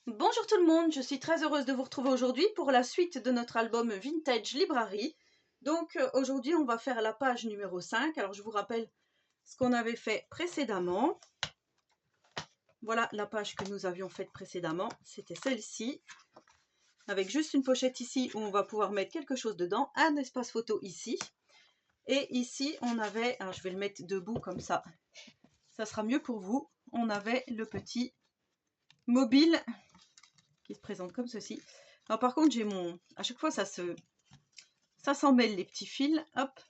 Bonjour tout le monde, je suis très heureuse de vous retrouver aujourd'hui pour la suite de notre album Vintage Library. Donc aujourd'hui on va faire la page numéro 5. Alors je vous rappelle ce qu'on avait fait précédemment. Voilà la page que nous avions faite précédemment, c'était celle-ci. Avec juste une pochette ici où on va pouvoir mettre quelque chose dedans, un espace photo ici. Et ici on avait, alors je vais le mettre debout comme ça sera mieux pour vous. On avait le petit mobile qui se présente comme ceci. Alors par contre j'ai mon, à chaque fois ça s'en mêle les petits fils, hop.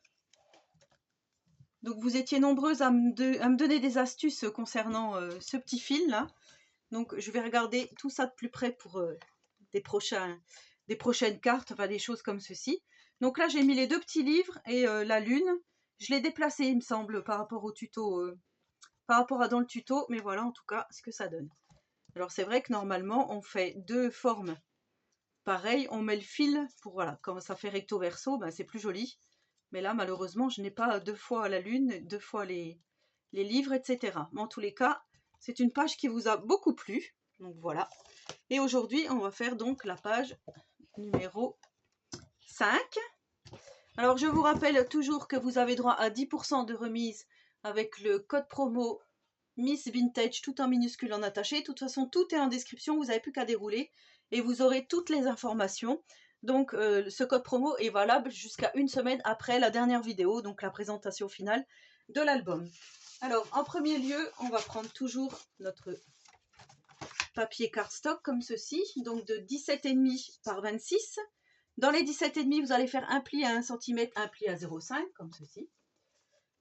Donc vous étiez nombreuses à me donner des astuces concernant ce petit fil là. Donc je vais regarder tout ça de plus près pour des prochaines cartes, enfin des choses comme ceci. Donc là j'ai mis les deux petits livres et la lune. Je l'ai déplacé il me semble par rapport au tuto, par rapport à dans le tuto, mais voilà en tout cas ce que ça donne. Alors c'est vrai que normalement on fait deux formes pareilles, on met le fil pour, voilà, quand ça fait recto verso, ben, c'est plus joli. Mais là malheureusement je n'ai pas deux fois la lune, deux fois les livres, etc. Mais en tous les cas, c'est une page qui vous a beaucoup plu. Donc voilà. Et aujourd'hui, on va faire donc la page numéro 5. Alors je vous rappelle toujours que vous avez droit à 10% de remise avec le code promo Miss Vintage, tout en minuscule en attaché. De toute façon, tout est en description, vous n'avez plus qu'à dérouler et vous aurez toutes les informations. Donc ce code promo est valable jusqu'à une semaine après la dernière vidéo, donc la présentation finale de l'album. Alors en premier lieu, on va prendre toujours notre papier cardstock comme ceci, donc de 17,5 par 26. Dans les 17,5, vous allez faire un pli à 1 cm, un pli à 0,5 comme ceci.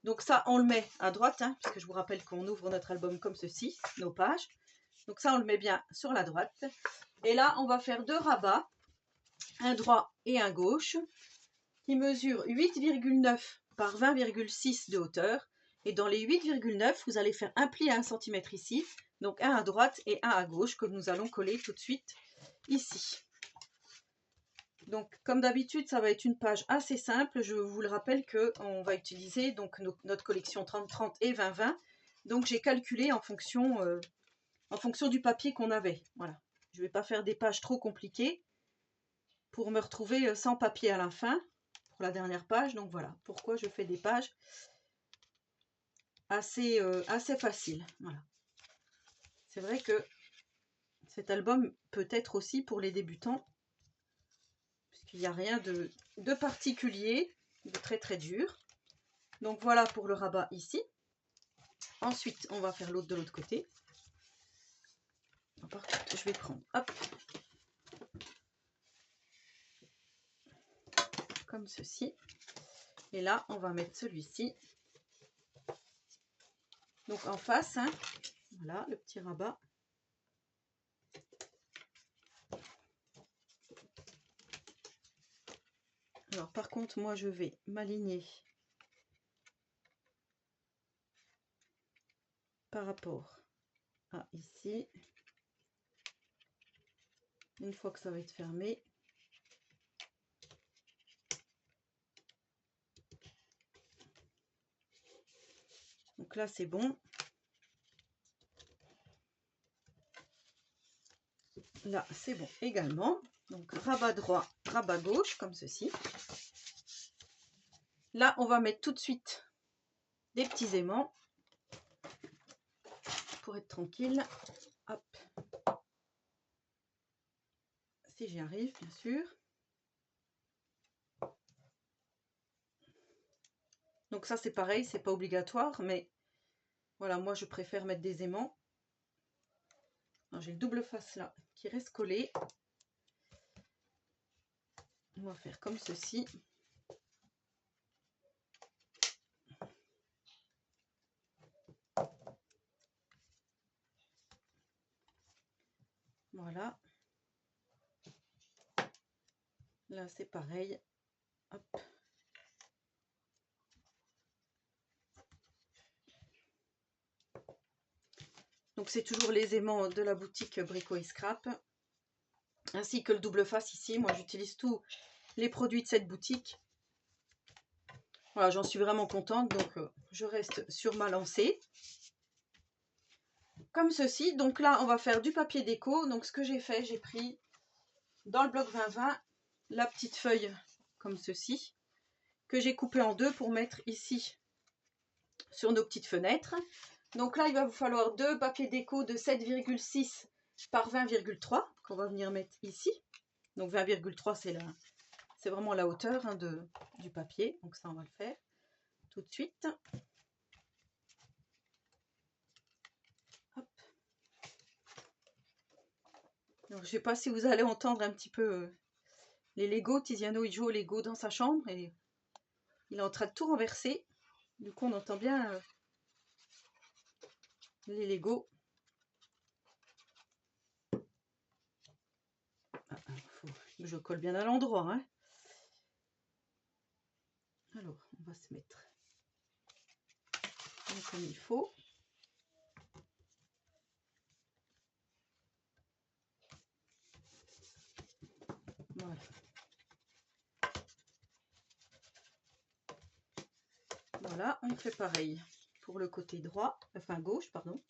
Donc ça, on le met à droite, hein, puisque je vous rappelle qu'on ouvre notre album comme ceci, nos pages. Donc ça, on le met bien sur la droite. Et là, on va faire deux rabats, un droit et un gauche, qui mesurent 8,9 par 20,6 de hauteur. Et dans les 8,9, vous allez faire un pli à 1 cm ici, donc un à droite et un à gauche, que nous allons coller tout de suite ici. Donc, comme d'habitude, ça va être une page assez simple. Je vous le rappelle qu'on va utiliser donc notre collection 30-30 et 20-20. Donc, j'ai calculé en fonction du papier qu'on avait. Voilà. Je ne vais pas faire des pages trop compliquées pour me retrouver sans papier à la fin pour la dernière page. Donc, voilà pourquoi je fais des pages assez faciles. Voilà. C'est vrai que cet album peut être aussi pour les débutants, puisqu'il n'y a rien de particulier, de très très dur. Donc voilà pour le rabat ici. Ensuite, on va faire l'autre de l'autre côté. Par contre, je vais prendre, hop, comme ceci. Et là, on va mettre celui-ci. Donc en face, hein, voilà le petit rabat. Alors par contre, moi je vais m'aligner par rapport à ici. Une fois que ça va être fermé, donc là c'est bon. Là c'est bon également. Donc rabat droit, rabat gauche comme ceci. Là on va mettre tout de suite des petits aimants pour être tranquille. Hop. Si j'y arrive, bien sûr. Donc ça c'est pareil, c'est pas obligatoire, mais voilà, moi je préfère mettre des aimants. J'ai le double face là qui reste collé. On va faire comme ceci. Voilà. Là c'est pareil. Hop. Donc c'est toujours les aimants de la boutique Brico et Scrap, ainsi que le double face ici. Moi j'utilise tous les produits de cette boutique. Voilà, j'en suis vraiment contente, donc je reste sur ma lancée. comme ceci. Donc là, on va faire du papier déco. Donc ce que j'ai fait, j'ai pris dans le bloc 20-20 la petite feuille comme ceci, que j'ai coupée en deux pour mettre ici sur nos petites fenêtres. Donc là, il va vous falloir deux papiers déco de 7,6 par 20,3 qu'on va venir mettre ici. Donc 20,3 c'est vraiment la hauteur hein, du papier. Donc ça, on va le faire tout de suite. Hop. Alors, je ne sais pas si vous allez entendre un petit peu les Lego. Tiziano, il joue au Lego dans sa chambre et il est en train de tout renverser. Du coup, on entend bien les Lego. Ah, faut que je colle bien à l'endroit. Hein. Alors, on va se mettre comme il faut. Voilà. Voilà, on fait pareil pour le côté droit, enfin gauche, pardon.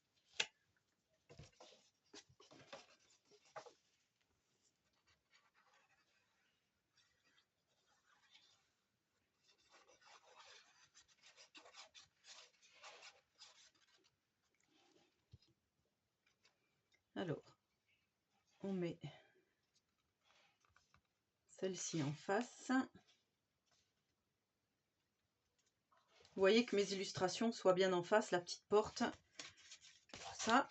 Alors, on met celle-ci en face. Vous voyez que mes illustrations soient bien en face, la petite porte, ça.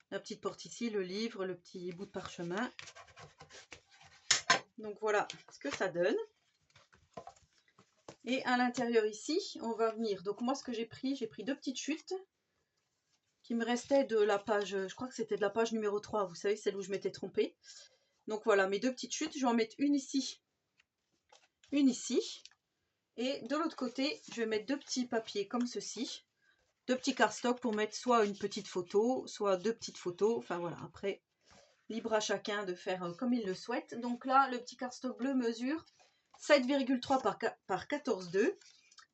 La petite porte ici, le livre, le petit bout de parchemin. Donc voilà ce que ça donne. Et à l'intérieur ici, on va venir. Donc moi, ce que j'ai pris deux petites chutes qui me restaient de la page, je crois que c'était de la page numéro 3, vous savez, celle où je m'étais trompée. Donc voilà, mes deux petites chutes, je vais en mettre une ici, une ici. Et de l'autre côté, je vais mettre deux petits papiers comme ceci. Deux petits cardstock pour mettre soit une petite photo, soit deux petites photos. Enfin voilà, après, libre à chacun de faire comme il le souhaite. Donc là, le petit cardstock bleu mesure 7,3 par 14,2.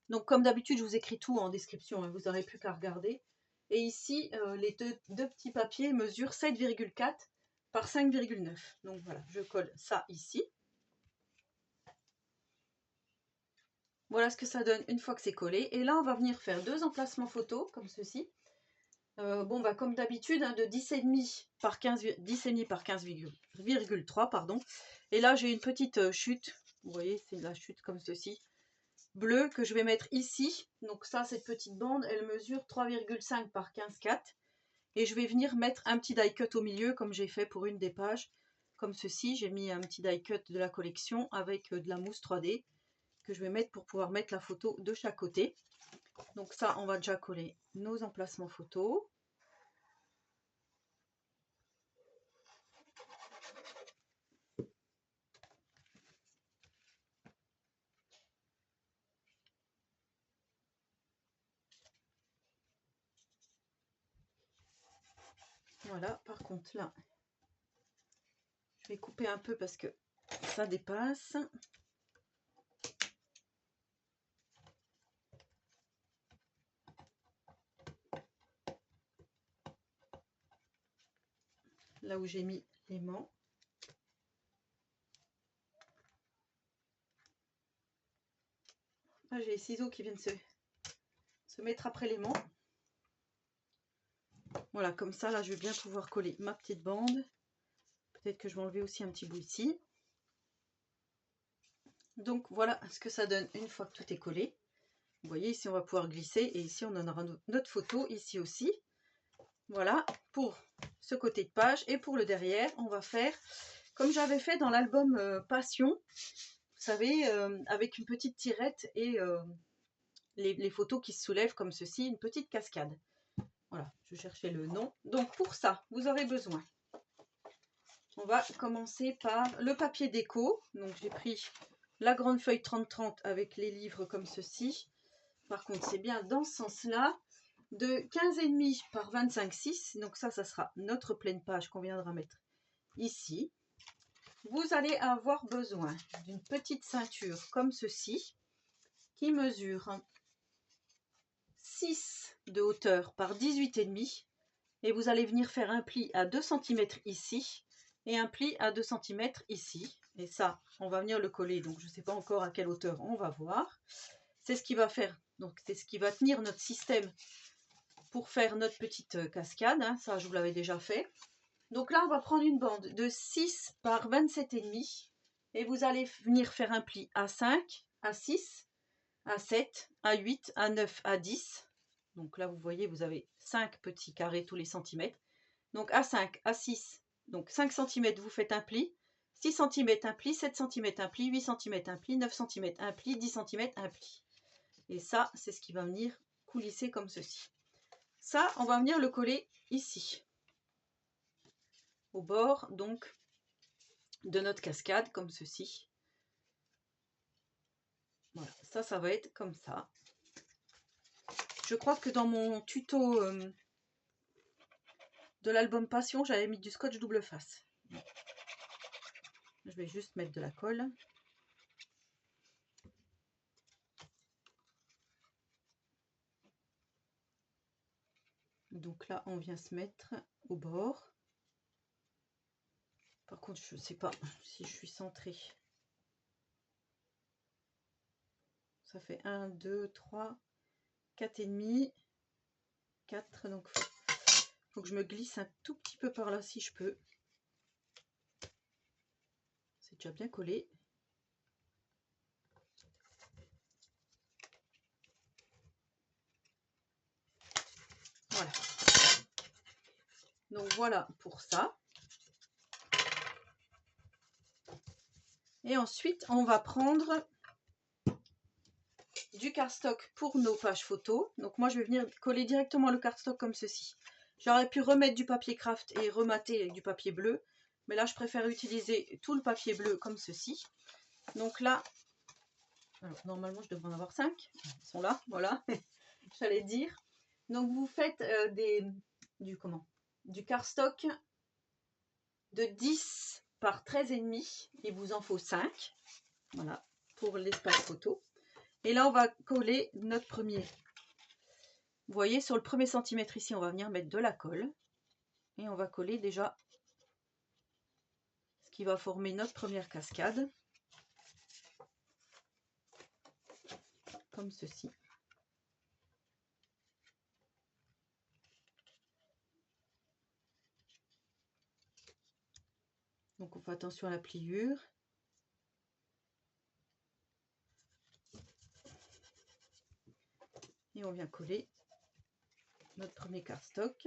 Donc comme d'habitude, je vous écris tout en description, hein, vous n'aurez plus qu'à regarder. Et ici, les deux petits papiers mesurent 7,4 par 5,9. Donc voilà, je colle ça ici. Voilà ce que ça donne une fois que c'est collé. Et là, on va venir faire deux emplacements photos, comme ceci. Bon, bah, comme d'habitude, hein, de 10,5 par 15,3, pardon. Et là, j'ai une petite chute. Vous voyez, c'est la chute comme ceci. Bleue que je vais mettre ici. Donc ça, cette petite bande, elle mesure 3,5 par 15,4. Et je vais venir mettre un petit die cut au milieu, comme j'ai fait pour une des pages. Comme ceci, j'ai mis un petit die cut de la collection avec de la mousse 3D que je vais mettre pour pouvoir mettre la photo de chaque côté. Donc ça, on va déjà coller nos emplacements photos. Voilà, par contre là, je vais couper un peu parce que ça dépasse. Là où j'ai mis l'aimant. Ah, j'ai les ciseaux qui viennent se mettre après l'aimant. Voilà, comme ça, là, je vais bien pouvoir coller ma petite bande. Peut-être que je vais enlever aussi un petit bout ici. Donc, voilà ce que ça donne une fois que tout est collé. Vous voyez, ici, on va pouvoir glisser. Et ici, on en aura notre photo, ici aussi. Voilà, pour ce côté de page. Et pour le derrière, on va faire, comme j'avais fait dans l'album Passion, vous savez, avec une petite tirette et les photos qui se soulèvent comme ceci, une petite cascade. Voilà, je cherchais le nom. Donc pour ça, vous aurez besoin. On va commencer par le papier déco. Donc j'ai pris la grande feuille 30-30 avec les livres comme ceci. Par contre, c'est bien dans ce sens-là. De 15,5 par 25,6. Donc ça sera notre pleine page qu'on viendra mettre ici. Vous allez avoir besoin d'une petite ceinture comme ceci, qui mesure 6 de hauteur par 18,5. et vous allez venir faire un pli à 2 cm ici et un pli à 2 cm ici. Et ça, on va venir le coller, donc je ne sais pas encore à quelle hauteur, on va voir. C'est ce qui va faire, donc c'est ce qui va tenir notre système pour faire notre petite cascade, hein. Ça je vous l'avais déjà fait. Donc là on va prendre une bande de 6 par 27,5 et vous allez venir faire un pli à 5, à 6, à 7, à 8, à 9, à 10. Donc là vous voyez vous avez 5 petits carrés tous les centimètres. Donc à 5, à 6, donc 5 cm vous faites un pli, 6 cm un pli, 7 cm un pli, 8 cm un pli, 9 cm un pli, 10 cm un pli. Et ça c'est ce qui va venir coulisser comme ceci. Ça on va venir le coller ici, au bord donc de notre cascade comme ceci. Voilà, ça va être comme ça. Je crois que dans mon tuto de l'album Passion, j'avais mis du scotch double face. Je vais juste mettre de la colle. Donc là, on vient se mettre au bord. Par contre, je ne sais pas si je suis centrée. Ça fait 1, 2, 3, 4 et demi. 4, donc faut que je me glisse un tout petit peu par là si je peux. C'est déjà bien collé. Voilà. Donc voilà pour ça. Et ensuite, on va prendre du cardstock pour nos pages photos. Donc moi, je vais venir coller directement le cardstock comme ceci. J'aurais pu remettre du papier craft et remater avec du papier bleu. Mais là, je préfère utiliser tout le papier bleu comme ceci. Donc là, alors, normalement, je devrais en avoir 5. Ils sont là, voilà. J'allais dire. Donc vous faites du cardstock de 10 par 13,5. Il vous en faut 5. Voilà, pour l'espace photo. Et là, on va coller notre premier. Vous voyez, sur le premier centimètre ici, on va venir mettre de la colle. Et on va coller déjà ce qui va former notre première cascade. Comme ceci. Donc on fait attention à la pliure. Et on vient coller notre premier cardstock.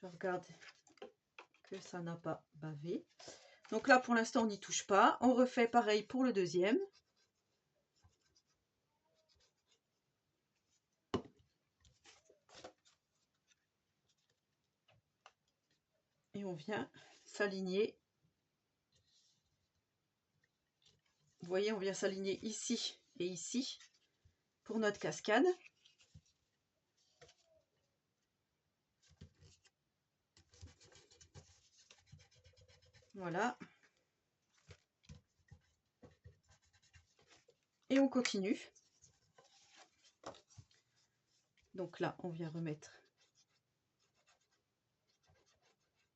Je regarde que ça n'a pas bavé. Donc là pour l'instant on n'y touche pas. On refait pareil pour le deuxième. Et on vient s'aligner. Vous voyez, on vient s'aligner ici et ici pour notre cascade. Voilà. Et on continue. Donc là, on vient remettre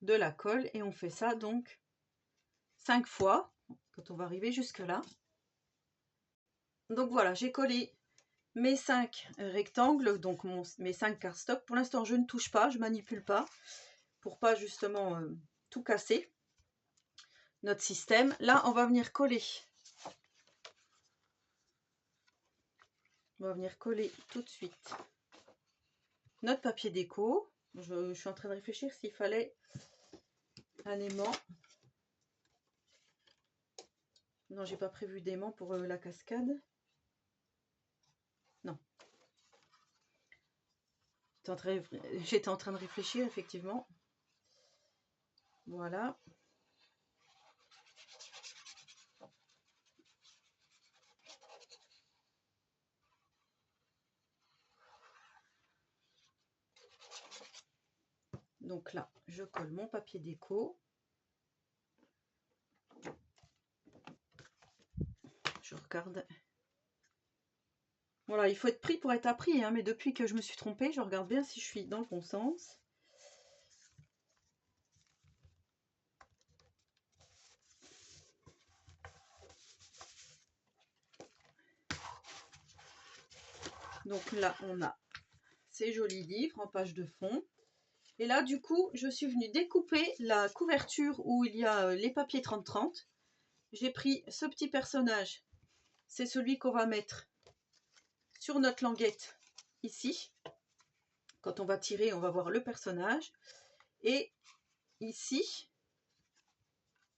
de la colle et on fait ça donc 5 fois quand on va arriver jusque là. Donc voilà, j'ai collé mes 5 rectangles, donc mes 5 cardstock. Pour l'instant, je ne touche pas, je manipule pas pour pas justement tout casser notre système. Là, on va venir coller. On va venir coller tout de suite notre papier déco. Je suis en train de réfléchir s'il fallait un aimant. Non, j'ai pas prévu d'aimant pour la cascade. Non. J'étais en train de réfléchir, effectivement. Voilà. Donc là, je colle mon papier déco. Je regarde. Voilà, il faut être pris pour être appris, hein, mais depuis que je me suis trompée, je regarde bien si je suis dans le bon sens. Donc là, on a ces jolis livres en page de fond. Et là, du coup, je suis venue découper la couverture où il y a les papiers 30-30. J'ai pris ce petit personnage. C'est celui qu'on va mettre sur notre languette ici. Quand on va tirer, on va voir le personnage. Et ici,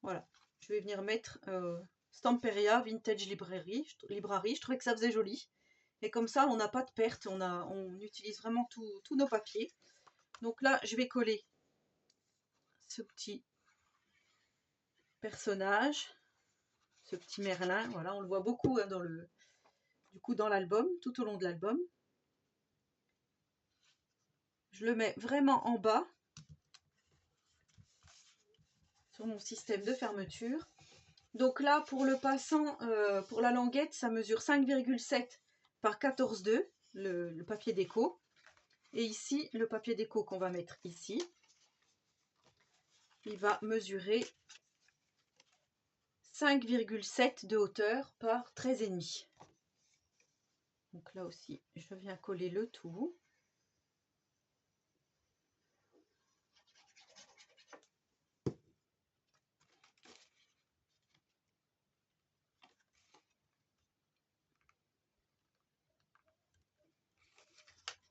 voilà, je vais venir mettre Stamperia Vintage Library. Je trouvais que ça faisait joli. Et comme ça, on n'a pas de perte, on utilise vraiment tous nos papiers. Donc là, je vais coller ce petit personnage, ce petit Merlin. Voilà, on le voit beaucoup hein, dans l'album, tout au long de l'album. Je le mets vraiment en bas sur mon système de fermeture. Donc là, pour le passant, pour la languette, ça mesure 5,7 par 14,2, le papier déco. Et ici, le papier déco qu'on va mettre ici, il va mesurer 5,7 de hauteur par 13,5. Donc là aussi, je viens coller le tout.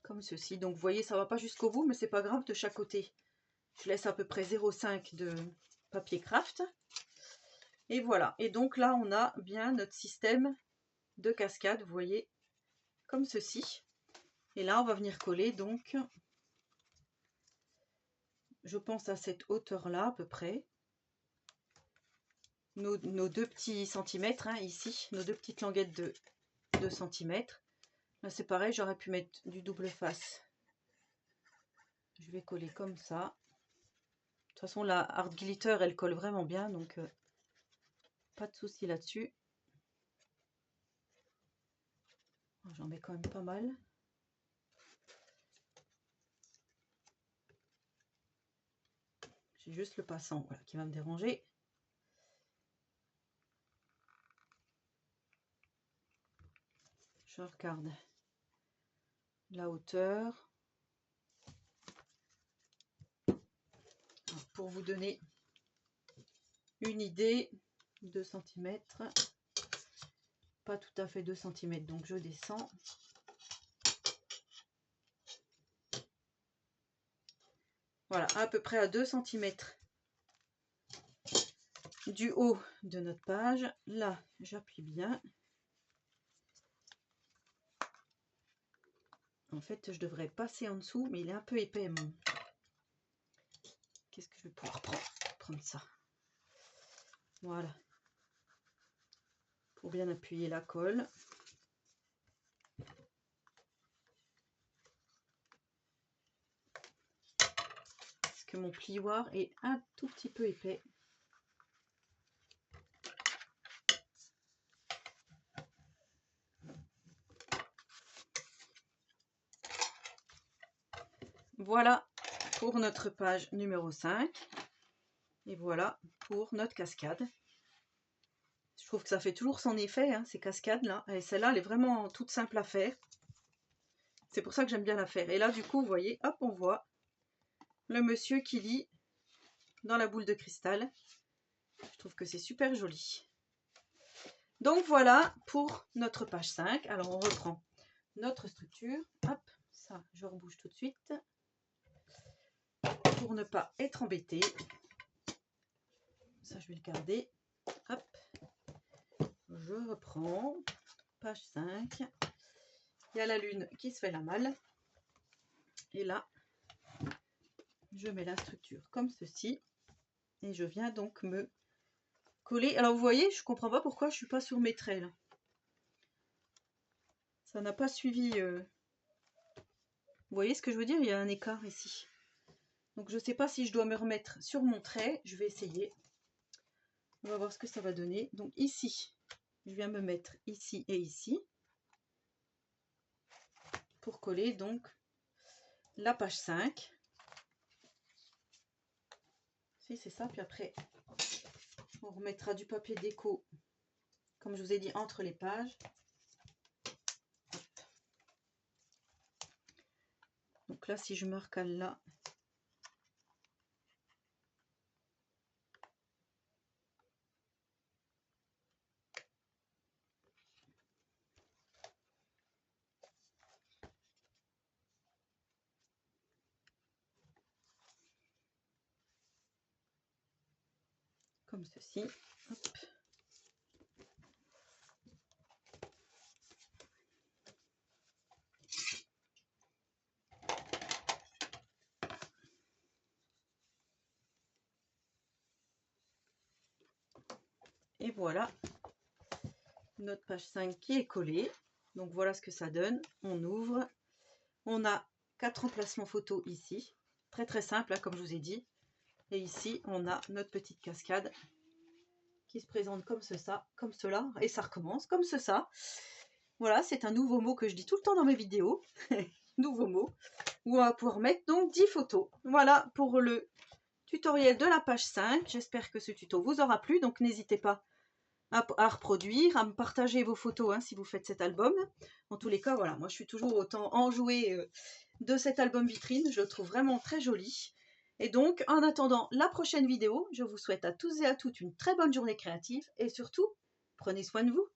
Comme ceci. Donc vous voyez, ça va pas jusqu'au bout, mais c'est pas grave, de chaque côté. Je laisse à peu près 0,5 de papier craft. Et voilà. Et donc là, on a bien notre système de cascade, vous voyez, comme ceci. Et là, on va venir coller donc, je pense à cette hauteur-là à peu près, nos 2 petits centimètres, hein, ici, nos 2 petites languettes de 2 cm. Là, c'est pareil, j'aurais pu mettre du double face. Je vais coller comme ça. De toute façon, la Art Glitter, elle colle vraiment bien, donc pas de souci là-dessus. J'en mets quand même pas mal. J'ai juste le passant voilà, qui va me déranger. Je regarde la hauteur. Alors, pour vous donner une idée, 2 cm. Pas tout à fait 2 cm, donc je descends. Voilà, à peu près à 2 cm du haut de notre page. Là, j'appuie bien. En fait, je devrais passer en dessous, mais il est un peu épais, mon... Qu'est-ce que je vais pouvoir prendre ça. Voilà. Pour bien appuyer la colle. Parce que mon plioir est un tout petit peu épais. Voilà pour notre page numéro 5. Et voilà pour notre cascade. Je trouve que ça fait toujours son effet, hein, ces cascades-là. Et celle-là, elle est vraiment toute simple à faire. C'est pour ça que j'aime bien la faire. Et là, du coup, vous voyez, hop, on voit le monsieur qui lit dans la boule de cristal. Je trouve que c'est super joli. Donc voilà pour notre page 5. Alors, on reprend notre structure. Hop, ça, je rebouge tout de suite. Pour ne pas être embêté. Ça, je vais le garder. Hop, je reprends. Page 5. Il y a la lune qui se fait la malle. Et là, je mets la structure comme ceci. Et je viens donc me coller. Alors, vous voyez, je ne comprends pas pourquoi je ne suis pas sur mes traits, là. Ça n'a pas suivi... Vous voyez ce que je veux dire? Il y a un écart ici. Donc, je ne sais pas si je dois me remettre sur mon trait. Je vais essayer. On va voir ce que ça va donner. Donc, ici, je viens me mettre ici et ici. pour coller donc la page 5. Si c'est ça, puis après on remettra du papier déco, comme je vous ai dit, entre les pages. Hop. Donc là, si je me recale là, comme ceci. Hop. Et voilà notre page 5 qui est collée. Donc voilà ce que ça donne. On ouvre. On a 4 emplacements photos ici. Très très simple, hein, comme je vous ai dit. Et ici, on a notre petite cascade qui se présente comme ça, comme cela. Et ça recommence comme ça. Voilà, c'est un nouveau mot que je dis tout le temps dans mes vidéos. Nouveau mot. Où on va pouvoir mettre donc 10 photos. Voilà pour le tutoriel de la page 5. J'espère que ce tuto vous aura plu. Donc n'hésitez pas à reproduire, à me partager vos photos hein, si vous faites cet album. En tous les cas, voilà, moi je suis toujours autant enjouée de cet album vitrine. Je le trouve vraiment très joli. Et donc, en attendant la prochaine vidéo, je vous souhaite à tous et à toutes une très bonne journée créative et surtout, prenez soin de vous.